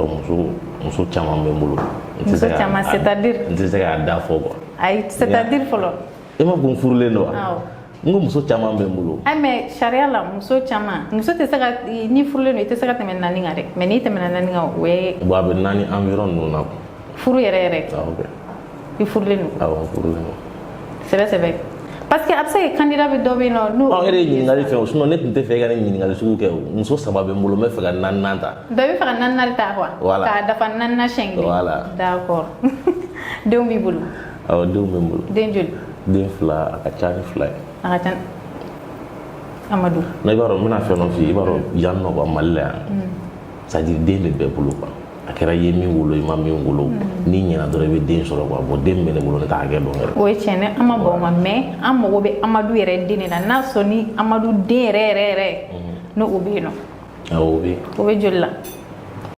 muso caman bɛ n bolo. Muso caman c'est-à-dire n tɛ se k'a da fɔ quoi. Ayi c'est-à-dire fɔlɔ. E ma ko n furulen don wa? Awɔ. N ko muso caman bɛ n bolo. Mais sariya la muso caman muso tɛ se ka ni furulen don i tɛ se ka tɛmɛ 4 kan dɛ mais n'i tɛmɛna 4 kan o ye. Bon a bɛ 4 environ ninnu na. Furu yɛrɛ. Ok. I furulen don. Awɔ n furulen don. Sɛbɛ. Parce que a bɛ se ka candidat bɛ dɔ bɛ yen nɔ n'o. E yɛrɛ ye ɲininkali fɛn o sinon ne tun tɛ fɛ e ka ne ɲininkali sugu kɛ o muso 3 bɛ n bolo n bɛ fɛ ka 4nan ta. Bɛɛ bɛ fɛ ka 4nan ta quoi. Voilà. K'a dafa 4nan siɲɛ kelen. Voilà. D'accord. Denw b'i bolo. Awɔ denw bɛ n bolo. Den joli? Den 2 a ka ca ni 2 ye. A ka ca Amadou. Non i b'a dɔn n bɛna fɛn dɔ f'i ye i b'a dɔn yan nɔ quoi Mali la yan c'est à dire den bɛ bɛɛ bolo quoi a kɛra i ye min wolo i ma min wolo n'i ɲɛna dɔrɔn i bɛ den sɔrɔ quoi bon den bɛ ne bolo ne t'a hakɛ dɔn yɛrɛ. O ye tiɲɛ ye an ma bɔ o ma mais an mago bɛ Amadou yɛrɛ den de la n'a sɔrɔ ni Amadou den yɛrɛ n'o bɛ yen nɔ. Awɔ o bɛ yen. O bɛ joli la?